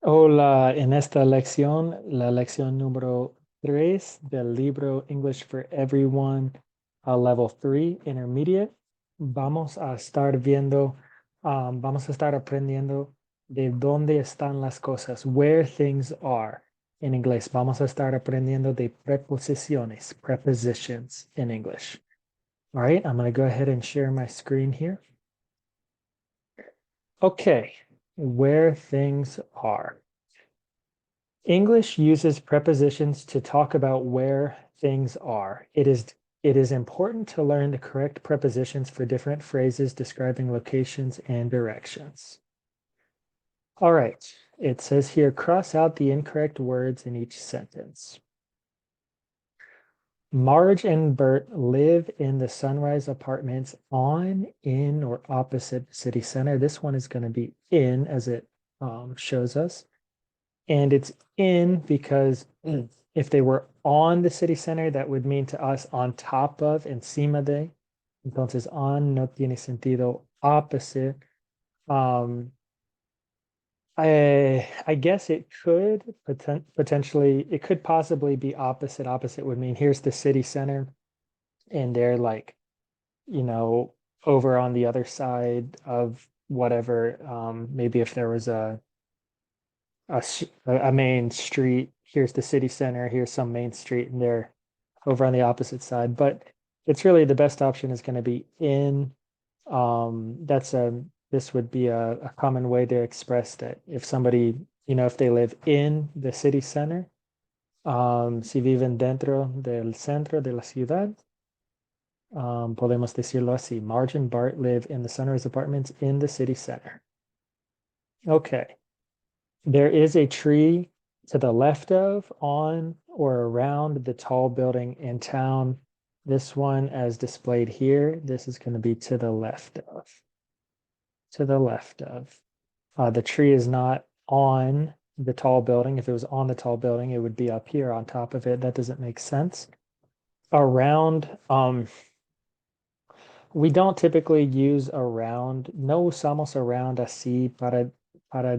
Hola, en esta lección, la lección número 3 del libro English for Everyone, Level 3 Intermediate, vamos a estar viendo, vamos a estar aprendiendo de dónde están las cosas, where things are en inglés. Vamos a estar aprendiendo de preposiciones, prepositions in English. All right, I'm going to go ahead and share my screen here. Okay, where things are. English uses prepositions to talk about where things are. It is important to learn the correct prepositions for different phrases describing locations and directions. All right, it says here, cross out the incorrect words in each sentence. Marge and Bert live in the Sunrise Apartments on, in, or opposite the city center. This one is going to be in, as it shows us. And it's in because if they were on the city center, that would mean to us on top of, encima de. Entonces, on no tiene sentido. Opposite. Um, I guess it could potentially, it could possibly be opposite. Opposite would mean here's the city center, and they're like, you know, over on the other side of whatever. Maybe if there was a main street. Here's the city center. Here's some main street, and they're over on the opposite side. But it's really the best option is going to be in. That's a This would be a common way to express that if somebody, if they live in the city center, si viven dentro del centro de la ciudad, podemos decirlo así. Marge and Bart live in the Sunrise Apartments in the city center. Okay. There is a tree to the left of, on, or around the tall building in town. This one, as displayed here, this is going to be to the left of. To the left of. The tree is not on the tall building. If it was on the tall building, it would be up here on top of it. That doesn't make sense. Around, we don't typically use around. No usamos around así para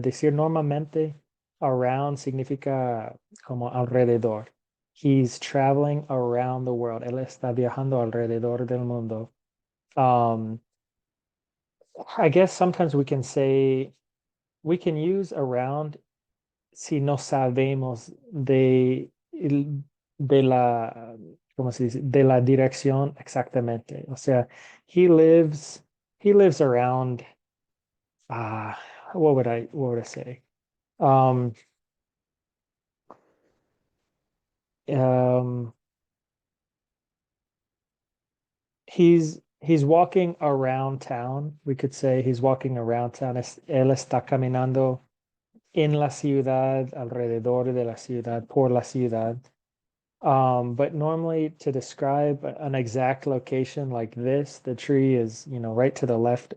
decir normalmente. Around significa como alrededor. He's traveling around the world. Él está viajando alrededor del mundo. Um, I guess sometimes we can use around si no sabemos de la, ¿cómo se dice? De la dirección exactamente. O sea, he lives, he lives around, uh, what would I say? Um, um, he's walking around town. We could say he's walking around town. Él está caminando en la ciudad, alrededor de la ciudad, por la ciudad. But normally to describe an exact location like this, the tree is, right to the left.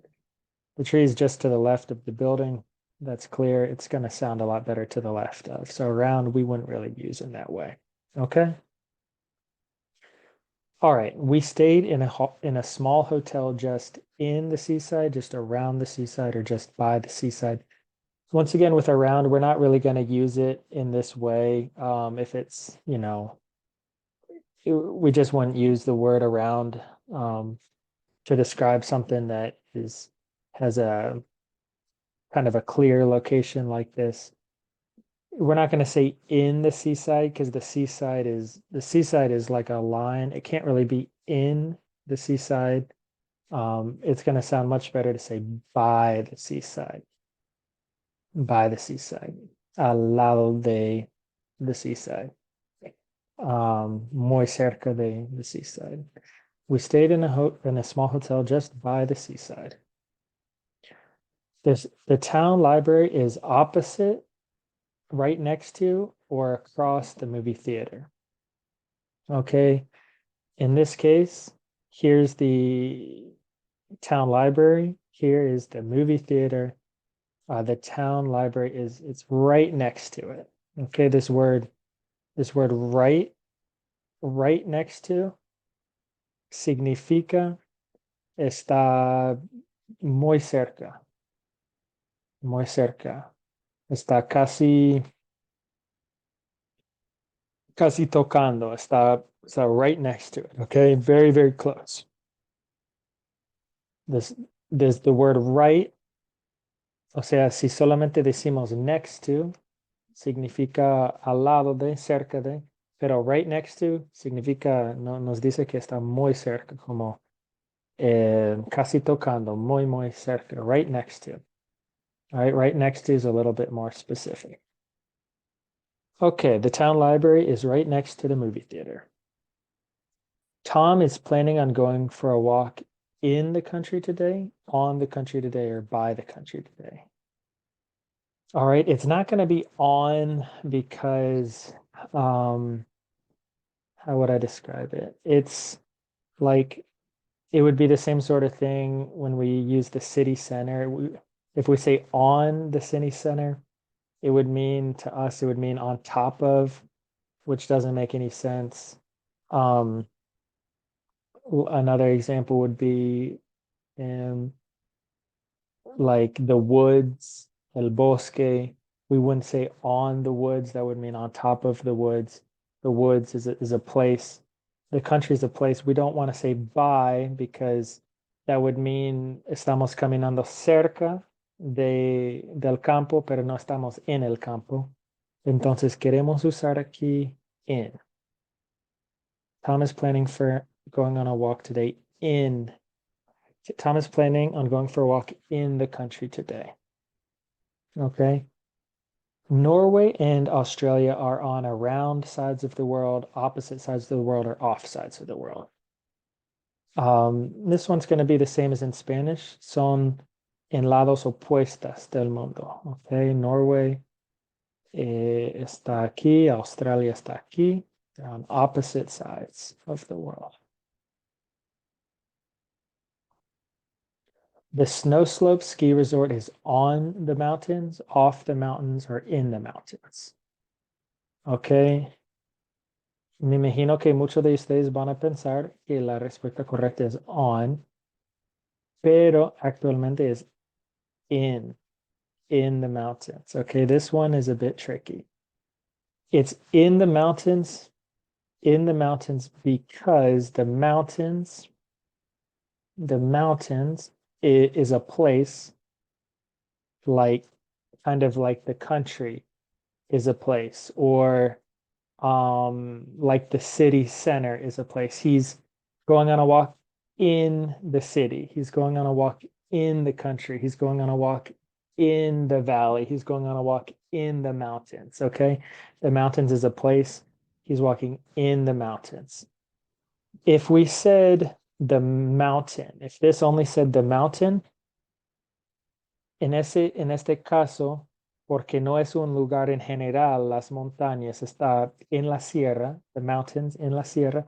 The tree is just to the left of the building. That's clear. It's going to sound a lot better to the left of. So around, we wouldn't really use in that way. Okay. All right. We stayed in a small hotel just in the seaside, just around the seaside, or just by the seaside. Once again, with around, we're not really going to use it in this way. If it's, we just wouldn't use the word around to describe something that has a kind of a clear location like this. We're not going to say in the seaside because the seaside is like a line. It can't really be in the seaside. It's going to sound much better to say by the seaside. By the seaside. Al lado de the seaside. Muy cerca de the seaside. We stayed in a small hotel just by the seaside. The town library is opposite, right next to, or across the movie theater. Okay. In this case, here's the town library. Here is the movie theater. The town library it's right next to it. Okay, this word right next to significa está muy cerca. Muy cerca. Está casi tocando. Está right next to it. Okay, very, very close. This, there's the word right. O sea, si solamente decimos next to, significa al lado de, cerca de, pero right next to significa, no, nos dice que está muy cerca, como casi tocando, muy, muy cerca, right next to. All right, right next to is a little bit more specific. Okay, the town library is right next to the movie theater. Tom is planning on going for a walk in the country today, on the country today, or by the country today. All right, it's not going to be on because, how would I describe it? It's like, it would be the same sort of thing when we use the city center. If we say on the city center, it would mean to us, it would mean on top of, which doesn't make any sense. Um, Another example would be like the woods, el bosque. We wouldn't say on the woods, that would mean on top of the woods. The woods is a place. The country is a place. We don't want to say by because that would mean estamos caminando cerca del campo, pero no estamos en el campo. Entonces queremos usar aquí in. Tom is planning for going on a walk today in. Tom is planning on going for a walk in the country today. Okay. Norway and Australia are on around sides of the world, opposite sides of the world, or off sides of the world. This one's going to be the same as in Spanish. Son en lados opuestas del mundo. Okay. Norway está aquí, Australia está aquí. They're on opposite sides of the world. The snow slope ski resort is on the mountains, off the mountains, or in the mountains. Okay. Me imagino que muchos de ustedes van a pensar que la respuesta correcta es on, pero actualmente es in the mountains. Okay, this one is a bit tricky. It's in the mountains because the mountains is a place like kind of like the country is a place, or like the city center is a place. He's going on a walk in the city. He's going on a walk in the country. He's going on a walk in the valley. He's going on a walk in the mountains. Okay. The mountains is a place. He's walking in the mountains. If we said the mountain, if this only said the mountain, en este caso, porque no es un lugar en general, las montañas está en la sierra, the mountains en la sierra.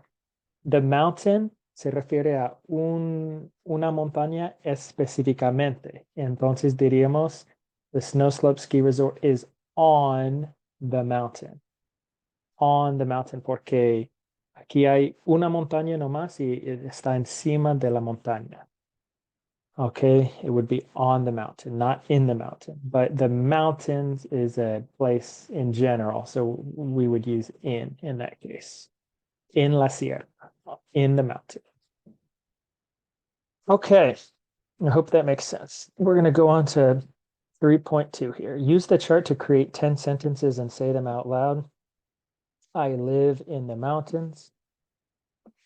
The mountain se refiere a una montaña específicamente. Entonces diríamos, the snow slope ski resort is on the mountain. On the mountain, porque aquí hay una montaña nomás y está encima de la montaña. Okay, it would be on the mountain, not in the mountain. But the mountains is a place in general, so we would use in that case. In la sierra, in the mountain. Okay, I hope that makes sense. We're going to go on to 3.2 here. Use the chart to create 10 sentences and say them out loud. I live in the mountains.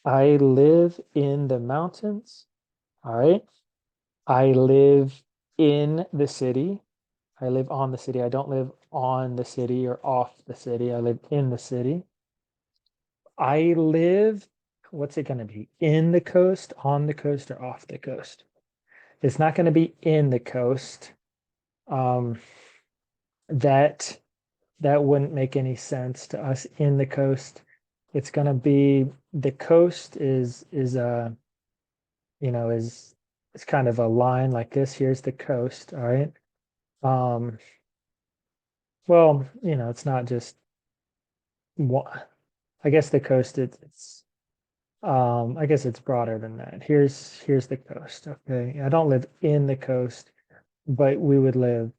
I live in the mountains. All right. I live in the city. I live on the city. I don't live on the city or off the city. I live in the city. I live, what's it going to be? In the coast, on the coast, or off the coast? It's not going to be in the coast. That wouldn't make any sense to us in the coast. It's going to be the coast is it's kind of a line like this. Here's the coast, all right? Well, it's not just one. I guess the coast I guess it's broader than that. Here's the coast. Okay. I don't live in the coast, but we would live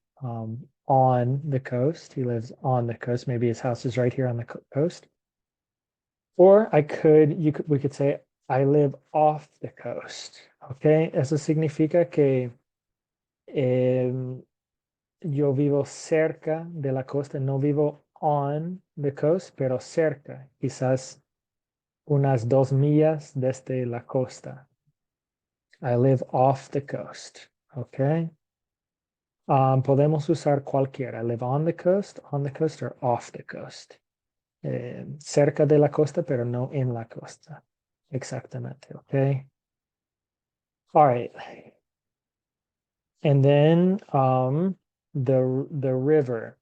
on the coast. He lives on the coast. Maybe his house is right here on the coast. Or we could say, I live off the coast. Okay, eso significa que yo vivo cerca de la costa, no vivo on the coast, pero cerca, quizás unas 2 millas desde la costa. I live off the coast. Okay. Podemos usar cualquiera. I live on the coast, or off the coast. Cerca de la costa, pero no en la costa. Exactamente. Okay. All right. And then the river.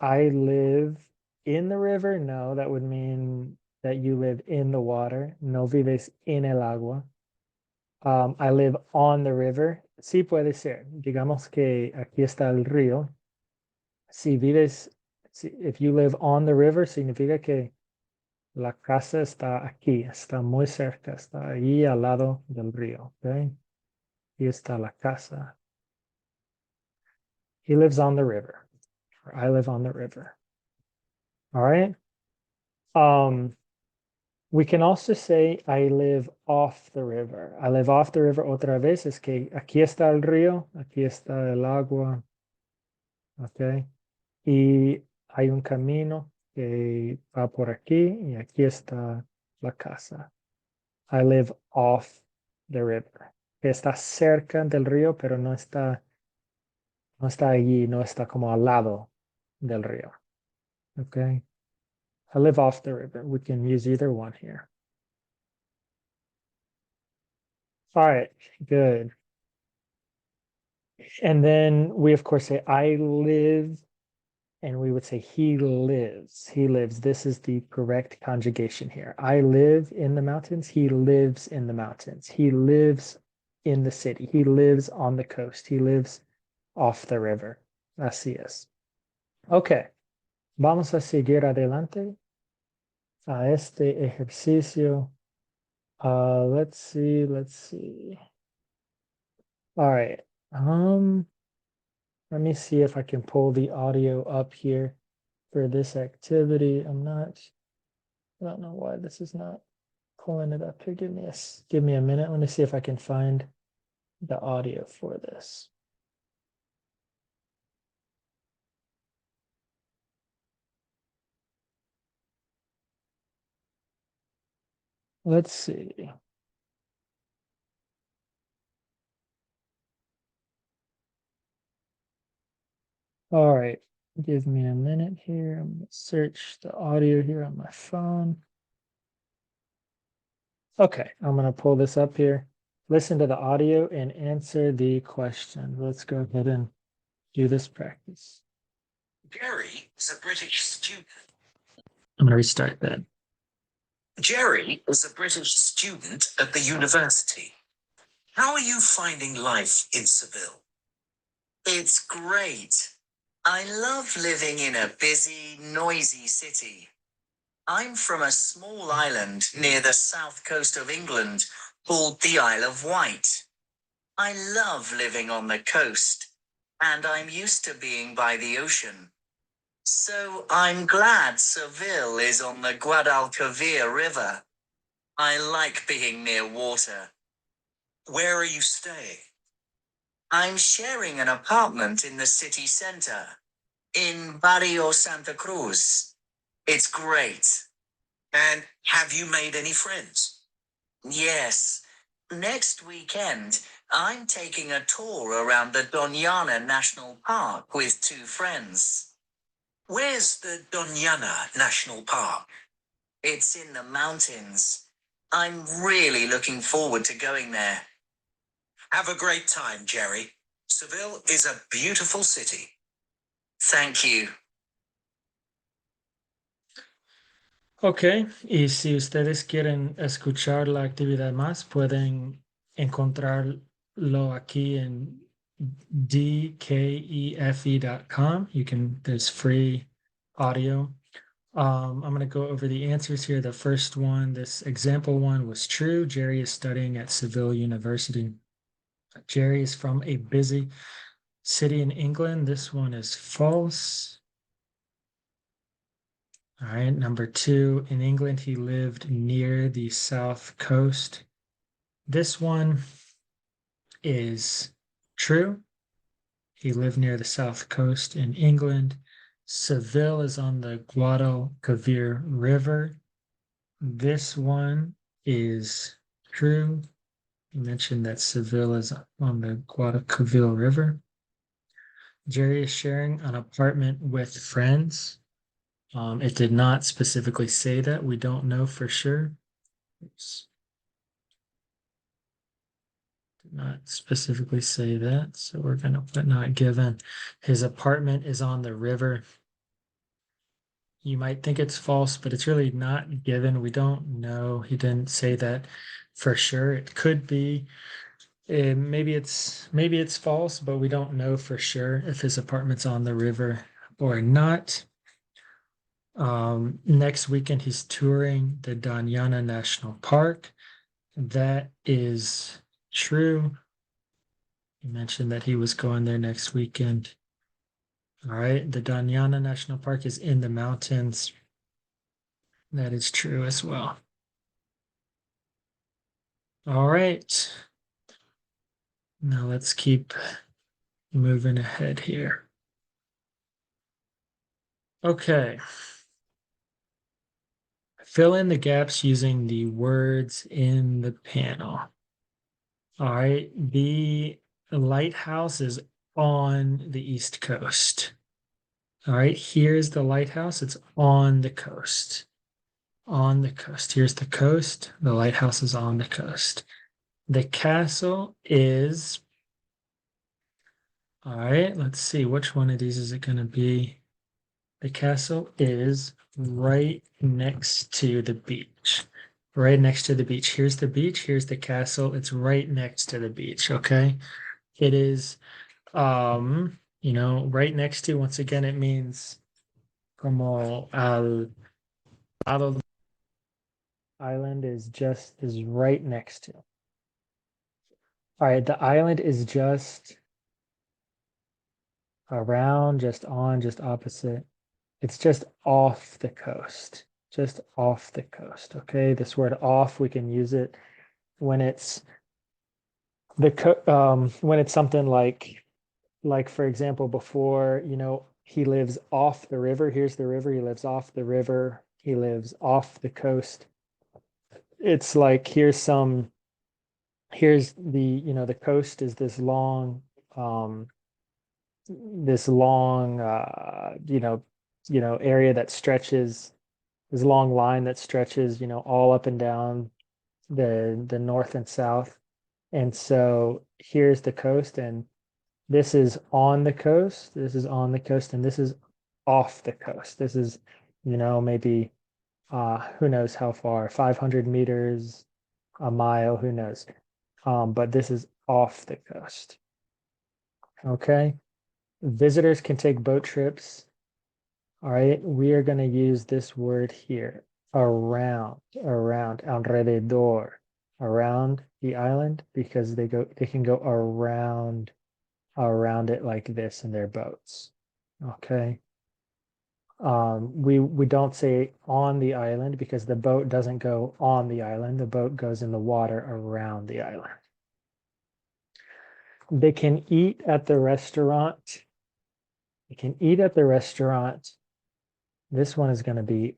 I live in the river. No, that would mean that you live in the water. No vives en el agua. I live on the river. Sí puede ser. Digamos que aquí está el río. Si vives, if you live on the river, significa que la casa está aquí, está muy cerca, está ahí al lado del río. Okay? Aquí está la casa. He lives on the river. Or I live on the river. All right. We can also say I live off the river. I live off the river otra vez. Es que aquí está el río, aquí está el agua. Okay. Y hay un camino que va por aquí y aquí está la casa. I live off the river. Está cerca del río, pero no está allí, no está como al lado del río. Okay. I live off the river. We can use either one here. All right, good. And then we, of course, say I live, and we would say he lives. He lives. This is the correct conjugation here. I live in the mountains. He lives in the mountains. He lives in the city. He lives on the coast. He lives off the river. Así es. Okay. Vamos a seguir adelante a este ejercicio. Let's see. All right. Let me see if I can pull the audio up here for this activity. I don't know why this is not pulling it up here. Give me a minute. Let me see if I can find the audio for this. Let's see. All right, give me a minute here. I'm gonna search the audio here on my phone. Okay, I'm gonna pull this up here. Listen to the audio and answer the question. Let's go ahead and do this practice. Jerry is a British student. I'm gonna restart that. Jerry is a British student at the university. How are you finding life in Seville? It's great. I love living in a busy, noisy city. I'm from a small island near the south coast of England called the Isle of Wight. I love living on the coast, and I'm used to being by the ocean. So I'm glad Seville is on the Guadalquivir River. I like being near water. Where are you staying? I'm sharing an apartment in the city center, in Barrio Santa Cruz. It's great. And have you made any friends? Yes. Next weekend, I'm taking a tour around the Doñana National Park with 2 friends. Where's the Doñana National Park? It's in the mountains. I'm really looking forward to going there. Have a great time, Jerry. Seville is a beautiful city. Thank you. Ok, y si ustedes quieren escuchar la actividad más, pueden encontrarlo aquí en dkefe.com. There's free audio. I'm going to go over the answers here. The first one, this example one, was true. Jerry is studying at Seville University. Jerry is from a busy City in England, this one is false. All right, number 2, in England, he lived near the south coast. This one is true. He lived near the south coast in England. Seville is on the Guadalquivir River. This one is true. You mentioned that Seville is on the Guadalquivir River. Jerry is sharing an apartment with friends. It did not specifically say that. We don't know for sure. Oops. Did not specifically say that. So we're going to put not given. His apartment is on the river. You might think it's false, but it's really not given. We don't know. He didn't say that for sure. It could be. Maybe it's false, but we don't know for sure if his apartment's on the river or not. Next weekend, he's touring the Danyana National Park. That is true. He mentioned that he was going there next weekend. All right, the Danyana National Park is in the mountains. That is true as well. All right. Now let's keep moving ahead here. Okay. Fill in the gaps using the words in the panel. All right, the lighthouse is on the East Coast. All right, here's the lighthouse. It's on the coast. On the coast. Here's the coast. The lighthouse is on the coast. The castle is, all right, let's see, which one of these is it going to be? The castle is right next to the beach. Right next to the beach. Here's the beach. Here's the castle. It's right next to the beach. Okay. It is, right next to, once again, it means como al lado. Island is right next to. All right. The island is just around, just on, just opposite. It's just off the coast. Just off the coast. Okay. This word off, we can use it when it's when it's something like for example, before, he lives off the river. Here's the river. He lives off the river. He lives off the coast. It's like here's the coast is this long area that stretches, this long line that stretches, all up and down the north and south. And so here's the coast, and this is on the coast, this is on the coast, and this is off the coast. This is, maybe who knows how far, 500 meters, a mile, who knows. But this is off the coast. Okay. Visitors can take boat trips. All right, we are going to use this word here, around, alrededor, around the island, because they can go around it like this in their boats. Okay. We don't say on the island because the boat doesn't go on the island. The boat goes in the water around the island. They can eat at the restaurant. They can eat at the restaurant. This one is going to be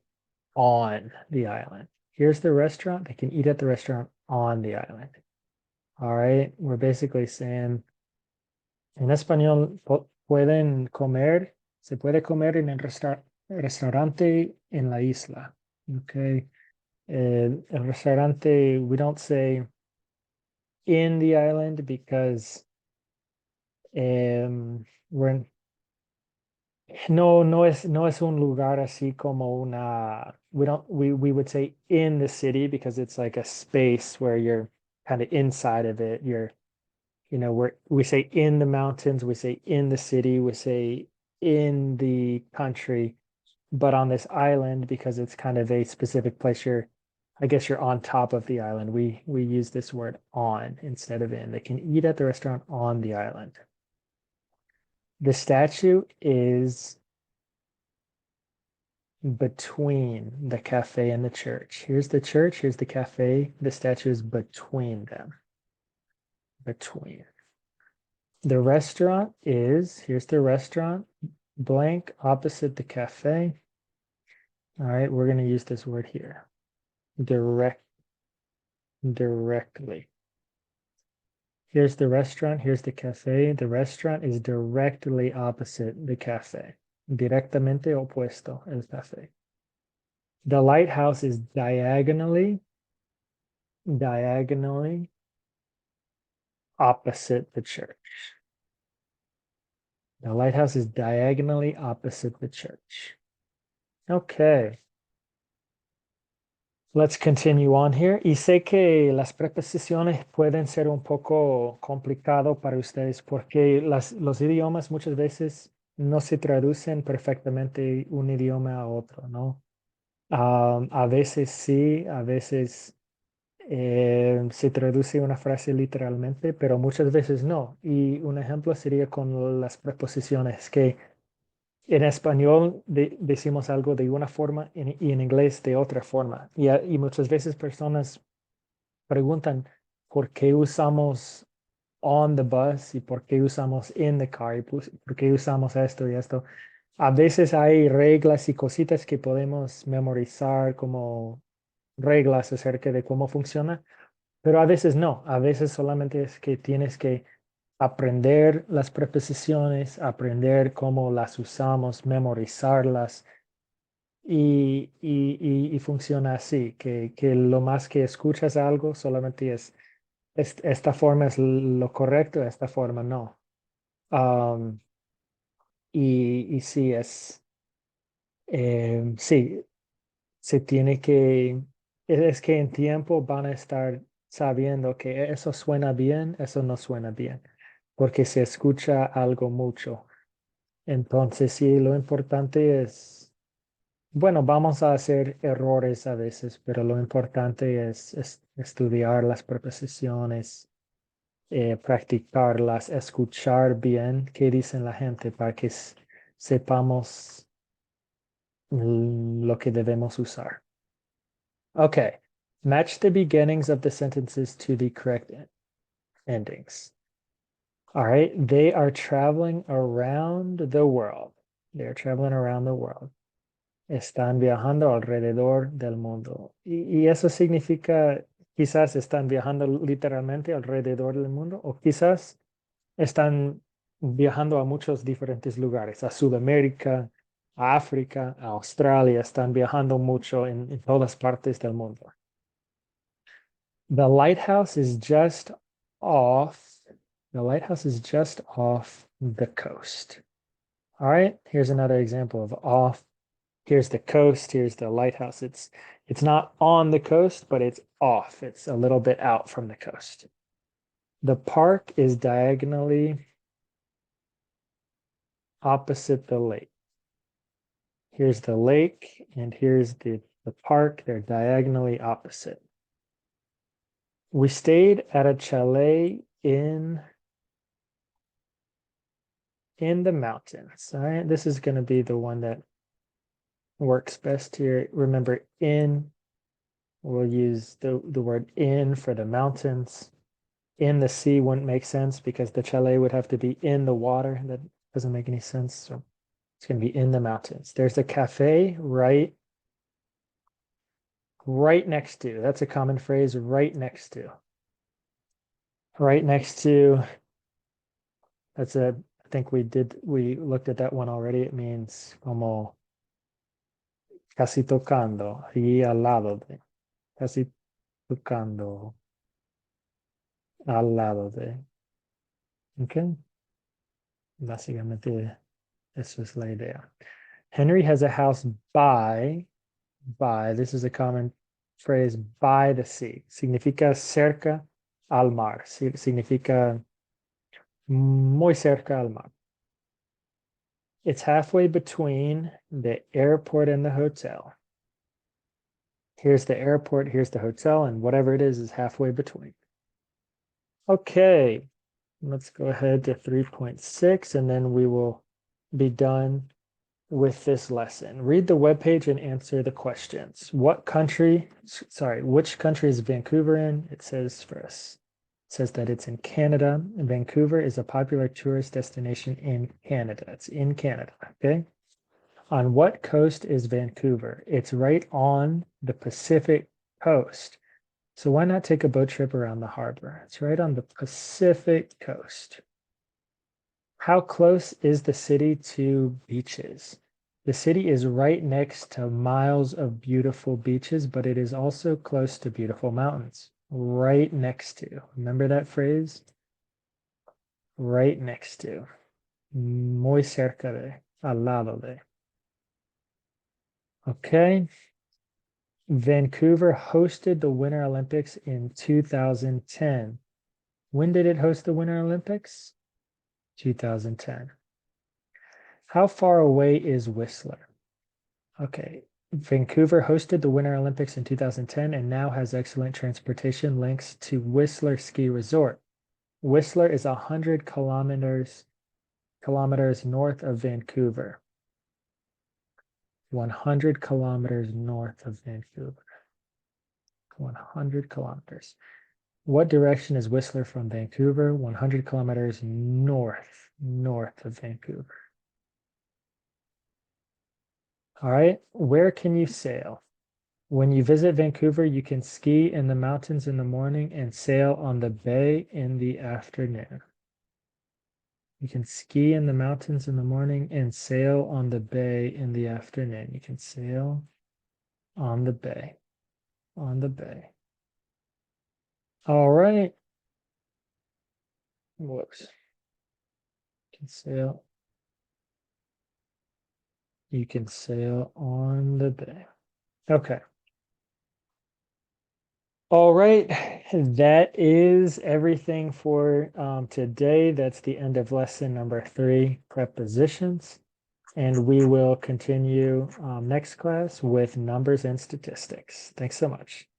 on the island. Here's the restaurant. They can eat at the restaurant on the island. All right. We're basically saying en español se puede comer en el restaurante en la isla. Okay. El restaurante, we don't say in the island because we're no es un lugar así como una, we would say in the city because it's like a space where you're kind of inside of it. We say in the mountains, we say in the city, we say in the country, but on this island, because it's kind of a specific place, I guess you're on top of the island. We use this word on instead of in. They can eat at the restaurant on the island. The statue is between the cafe and the church. Here's the church, here's the cafe. The statue is between them. Between. The restaurant is, here's the restaurant, blank, opposite the cafe. All right, we're going to use this word here. Directly. Here's the restaurant, here's the cafe. The restaurant is directly opposite the cafe. Directamente opuesto el café. The lighthouse is diagonally opposite the church. The lighthouse is diagonally opposite the church. Okay. Let's continue on here. Y sé que las preposiciones pueden ser un poco complicado para ustedes porque los idiomas muchas veces no se traducen perfectamente un idioma a otro, ¿no? A veces sí, a veces se traduce una frase literalmente, pero muchas veces no. Y un ejemplo sería con las preposiciones, que en español decimos algo de una forma y en inglés de otra forma. Y muchas veces personas preguntan por qué usamos on the bus y por qué usamos in the car y por qué usamos esto y esto. A veces hay reglas y cositas que podemos memorizar como reglas acerca de cómo funciona, pero a veces no. A veces solamente es que tienes que aprender las preposiciones, aprender cómo las usamos, memorizarlas y funciona así, que lo más que escuchas algo solamente esta forma es lo correcto, esta forma no. Um, y sí, sí, se tiene es que en tiempo van a estar sabiendo que eso suena bien, eso no suena bien, porque se escucha algo mucho. Entonces, sí, lo importante es, bueno, vamos a hacer errores a veces, pero lo importante es estudiar las preposiciones, practicarlas, escuchar bien qué dicen la gente para que sepamos lo que debemos usar. Okay, match the beginnings of the sentences to the correct endings. All right, they are traveling around the world. They're traveling around the world. Están viajando alrededor del mundo. Y eso significa, quizás están viajando literalmente alrededor del mundo o quizás están viajando a muchos diferentes lugares, a Sudamérica, a África, a Australia, están viajando mucho en todas partes del mundo. The lighthouse is just off. The lighthouse is just off the coast. All right, here's another example of off. Here's the coast, here's the lighthouse. It's not on the coast, but it's off. It's a little bit out from the coast. The park is diagonally opposite the lake. Here's the lake and here's the park. They're diagonally opposite. We stayed at a chalet in the mountains. All right, this is going to be the one that works best here. Remember, in, we'll use the word in for the mountains. In the sea wouldn't make sense because the chalet would have to be in the water. That doesn't make any sense. So it's going to be in the mountains. There's a cafe right next to. That's a common phrase, right next to. Right next to. That's a, I think we looked at that one already. It means como casi tocando, y al lado de, casi tocando, al lado de. Ok. Básicamente, eso es la idea. Henry has a house by, this is a common phrase, by the sea. Significa cerca al mar. Significa muy cerca al mar. It's halfway between the airport and the hotel. Here's the airport, here's the hotel, and whatever it is halfway between. Okay, Let's go ahead to 3.6 and then we will be done with this lesson. Read the webpage and answer the questions. Which country is Vancouver in? It says for us. It says that it's in Canada. Vancouver is a popular tourist destination in Canada. It's in Canada, okay? On what coast is Vancouver? It's right on the Pacific coast. So why not take a boat trip around the harbor? It's right on the Pacific coast. How close is the city to beaches? The city is right next to miles of beautiful beaches, but it is also close to beautiful mountains. Right next to. Remember that phrase? Right next to. Muy cerca de. Al lado de. Okay. Vancouver hosted the Winter Olympics in 2010. When did it host the Winter Olympics? 2010. How far away is Whistler? Okay, Vancouver hosted the Winter Olympics in 2010 and now has excellent transportation links to Whistler Ski Resort. Whistler is 100 kilometers north of Vancouver. 100 kilometers north of Vancouver. 100 kilometers. What direction is Whistler from Vancouver? 100 kilometers north of Vancouver. All right, where can you sail? When you visit Vancouver, you can ski in the mountains in the morning and sail on the bay in the afternoon. You can ski in the mountains in the morning and sail on the bay in the afternoon. You can sail on the bay. On the bay. All right. Whoops. You can sail. You can sail on the bay. Okay. All right, that is everything for today. That's the end of lesson number 3, prepositions. And we will continue next class with numbers and statistics. Thanks so much.